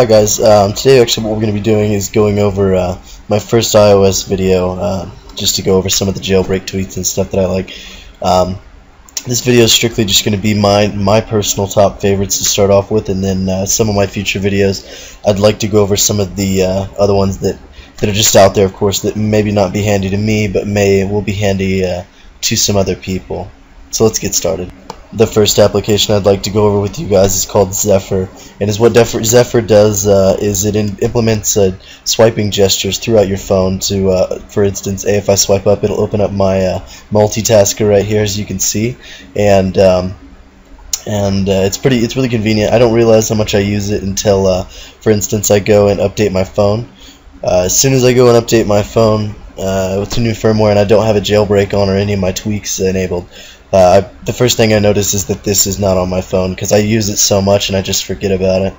Hi guys, today actually what we're going to be doing is going over my first iOS video, just to go over some of the jailbreak tweets and stuff that I like. This video is strictly just going to be my personal top favorites to start off with, and then some of my future videos I'd like to go over some of the other ones that are just out there, of course, that maybe not be handy to me, but will be handy to some other people. So let's get started. The first application I'd like to go over with you guys is called Zephyr, and what Zephyr does is it implements swiping gestures throughout your phone. To, for instance, if I swipe up, it'll open up my multitasker right here, as you can see, and it's really convenient. I don't realize how much I use it until, for instance, I go and update my phone. As soon as I go and update my phone with the new firmware, and I don't have a jailbreak on or any of my tweaks enabled, the first thing I notice is that this is not on my phone, because I use it so much and I just forget about it.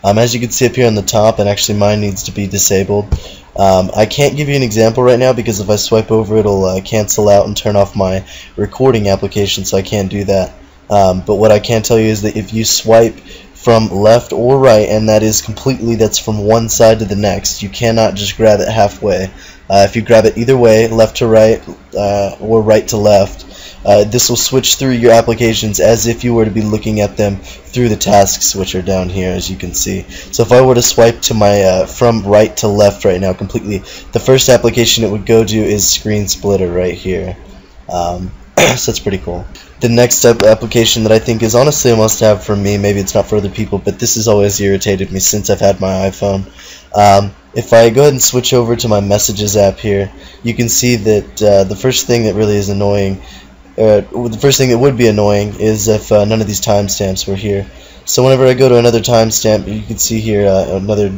As you can see up here on the top, and actually mine needs to be disabled. I can't give you an example right now because if I swipe over, it'll cancel out and turn off my recording application, so I can't do that. But what I can tell you is that if you swipe from left or right, and that's from one side to the next, you cannot just grab it halfway. If you grab it either way, left to right or right to left, this will switch through your applications as if you were to be looking at them through the tasks, which are down here, as you can see. So if I were to swipe to my from right to left right now completely, the first application it would go to is Screen Splitter right here. So that's pretty cool. The next application that I think is honestly a must-have for me, maybe it's not for other people, but this has always irritated me since I've had my iPhone. If I go ahead and switch over to my Messages app here, you can see that the first thing that really is annoying, the first thing that would be annoying, is if none of these timestamps were here. So whenever I go to another timestamp, you can see here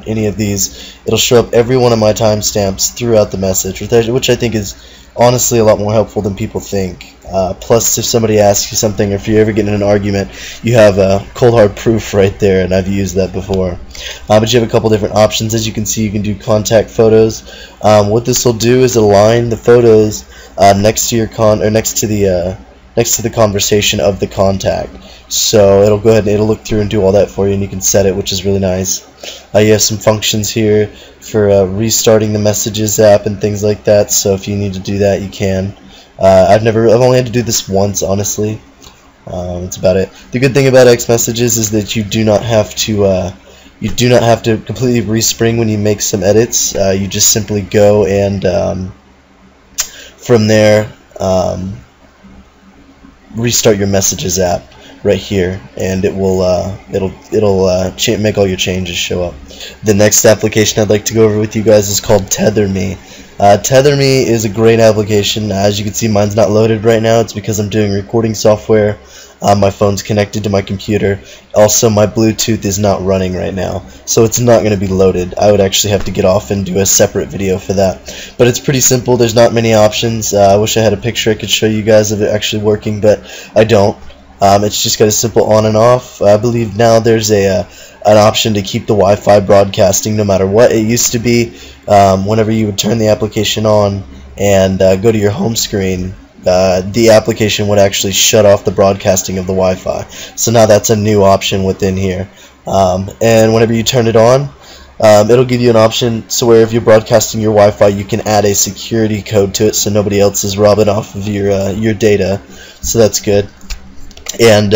any of these, it'll show up every one of my timestamps throughout the message, which I think is honestly a lot more helpful than people think. Plus, if somebody asks you something, or if you ever get in an argument, you have cold hard proof right there, and I've used that before. But you have a couple different options. As you can see, you can do contact photos. What this will do is align the photos next to the conversation of the contact. So it'll go ahead and it'll look through and do all that for you, and you can set it, which is really nice. You have some functions here for restarting the Messages app and things like that. So if you need to do that, you can. I've only had to do this once, honestly. That's about it. The good thing about xmessages is that you do not have to completely respring when you make some edits. You just simply go and from there restart your Messages app right here, and it'll make all your changes show up. The next application I'd like to go over with you guys is called tetherme. Tetherme is a great application. As you can see, mine's not loaded right now. It's because I'm doing recording software. My phone's connected to my computer. Also, my Bluetooth is not running right now, so it's not going to be loaded. I would actually have to get off and do a separate video for that. But it's pretty simple. There's not many options. I wish I had a picture I could show you guys of it actually working, but I don't. It's just got a simple on and off. I believe now there's an option to keep the Wi-Fi broadcasting no matter what. It used to be whenever you would turn the application on and go to your home screen, the application would actually shut off the broadcasting of the Wi-Fi. So now that's a new option within here. And whenever you turn it on, it'll give you an option so where if you're broadcasting your Wi-Fi, you can add a security code to it so nobody else is robbing off of your data. So that's good. And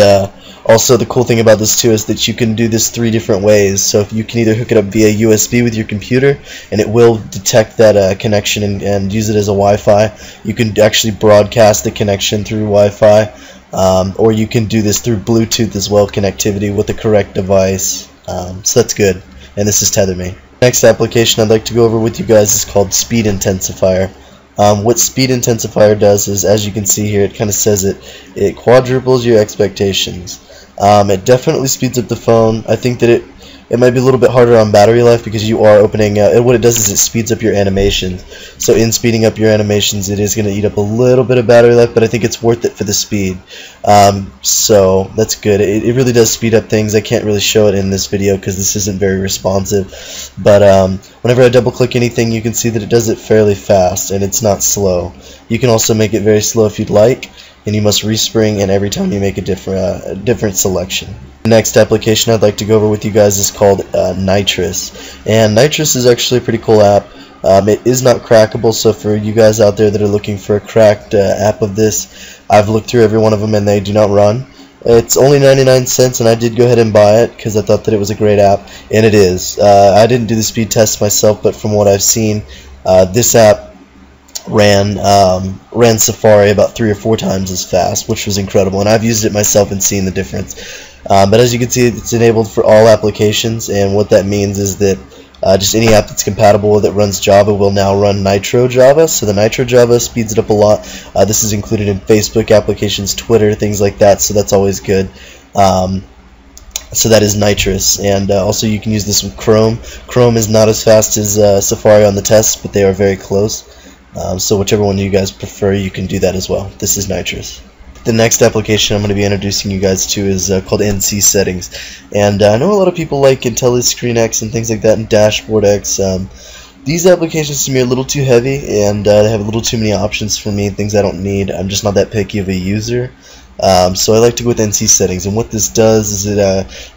also the cool thing about this too is that you can do this 3 different ways. So if you can either hook it up via USB with your computer, and it will detect that connection and use it as a Wi-Fi. You can actually broadcast the connection through Wi-Fi, or you can do this through Bluetooth as well, connectivity with the correct device. So that's good, and this is tetherme. Next application I'd like to go over with you guys is called Speed Intensifier. What Speed Intensifier does is, as you can see here, it kind of says it quadruples your expectations. It definitely speeds up the phone. I think that it might be a little bit harder on battery life because you are opening what it does is it speeds up your animations. So in speeding up your animations, it is going to eat up a little bit of battery life, but I think it's worth it for the speed. So that's good. It really does speed up things. I can't really show it in this video because this isn't very responsive, but whenever I double click anything, you can see that it does it fairly fast and it's not slow. You can also make it very slow if you'd like, and you must respring in every time you make a different selection. The next application I'd like to go over with you guys is called Nitrous, and Nitrous is actually a pretty cool app. It is not crackable, so for you guys out there that are looking for a cracked app of this, I've looked through every one of them and they do not run. It's only 99 cents, and I did go ahead and buy it because I thought that it was a great app, and it is. I didn't do the speed test myself, but from what I've seen, this app ran Safari about 3 or 4 times as fast, which was incredible, and I've used it myself and seen the difference. But as you can see, it's enabled for all applications, and what that means is that just any app that's compatible that runs Java will now run Nitro Java, so the Nitro Java speeds it up a lot. This is included in Facebook applications, Twitter, things like that, so that's always good. So that is Nitrous, and also you can use this with Chrome. Chrome is not as fast as Safari on the test, but they are very close. So whichever one you guys prefer, you can do that as well. This is Nitrous. The next application I'm going to be introducing you guys to is called NC Settings, and I know a lot of people like IntelliScreenX and things like that, and DashboardX. These applications to me are a little too heavy, and they have a little too many options for me, things I don't need. I'm just not that picky of a user. So I like to go with NC Settings, and what this does is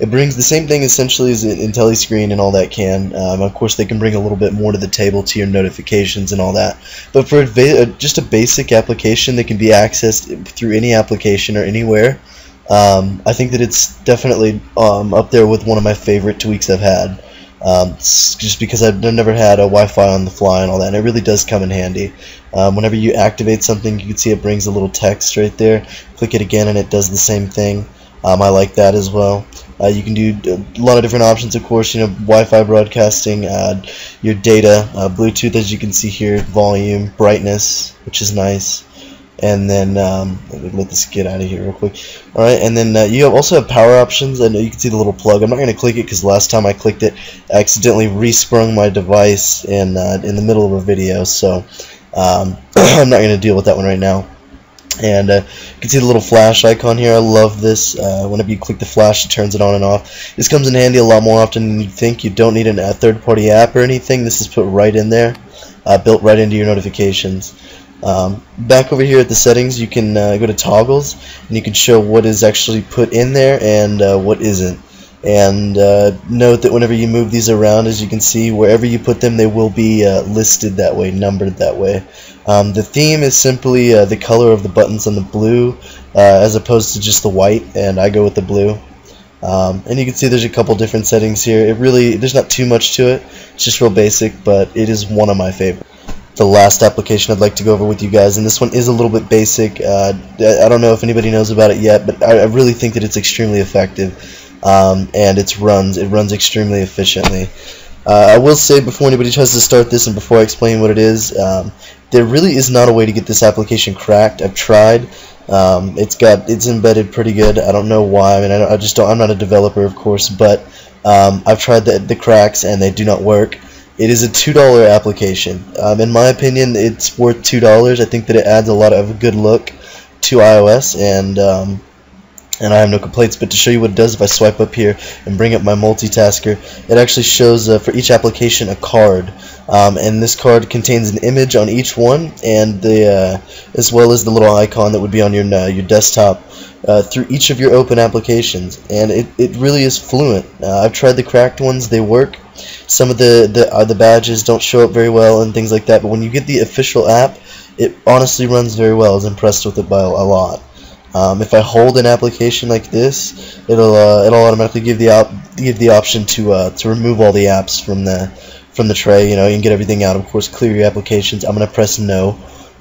it brings the same thing essentially as IntelliScreen and all that can. Of course, they can bring a little bit more to the table to your notifications and all that. But for just a basic application that can be accessed through any application or anywhere, I think that it's definitely up there with one of my favorite tweaks I've had. Just because I've never had a Wi-Fi on the fly and all that, and it really does come in handy. Whenever you activate something, you can see it brings a little text right there. Click it again and it does the same thing. I like that as well. You can do a lot of different options, of course, Wi-Fi broadcasting, your data, Bluetooth, as you can see here, volume, brightness, which is nice. And then let me let this get out of here real quick. Alright, and then you also have power options. I know you can see the little plug. I'm not going to click it because last time I clicked it, I accidentally resprung my device in the middle of a video, so I'm not going to deal with that one right now. And you can see the little flash icon here. I love this. Whenever you click the flash, it turns it on and off. This comes in handy a lot more often than you'd think. You don't need a third-party app or anything. This is put right in there, built right into your notifications. Back over here at the settings, you can go to toggles, and you can show what is actually put in there and what isn't. And note that whenever you move these around, as you can see, wherever you put them, they will be listed that way, numbered that way. The theme is simply the color of the buttons on the blue as opposed to just the white, and I go with the blue. And you can see there's a couple different settings here. There's not too much to it. It's just real basic, but it is one of my favorites. The last application I'd like to go over with you guys, and this one is a little bit basic. I don't know if anybody knows about it yet, but I really think that it's extremely effective, and it runs extremely efficiently. I will say before anybody tries to start this and before I explain what it is, there really is not a way to get this application cracked. I've tried. It's embedded pretty good. I don't know why. I mean, I'm not a developer, of course, but I've tried the cracks and they do not work. It is a $2 application. In my opinion, it's worth $2. I think that it adds a lot of good look to iOS, and I have no complaints. But to show you what it does, if I swipe up here and bring up my multitasker, it actually shows for each application a card, and this card contains an image on each one, and as well as the little icon that would be on your desktop through each of your open applications, and it really is fluent. I've tried the cracked ones; they work. Some of the badges don't show up very well and things like that, but when you get the official app, it honestly runs very well. I was impressed with it by a lot. If I hold an application like this, it'll automatically give the option to remove all the apps from the tray. You can get everything out. Of course, clear your applications. I'm going to press no.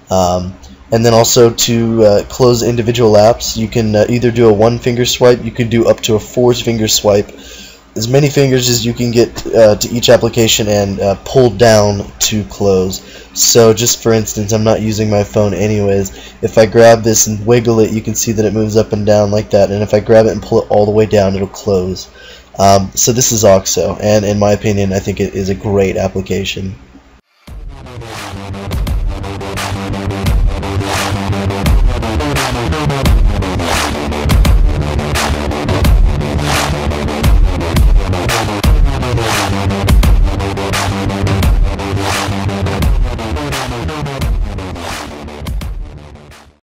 And then also to close individual apps, you can either do a 1-finger swipe. You can do up to a 4-finger swipe. As many fingers as you can get to each application and pull down to close. So just for instance, I'm not using my phone anyways. If I grab this and wiggle it, you can see that it moves up and down like that, and if I grab it and pull it all the way down, it'll close. So this is auxo, and in my opinion, I think it is a great application.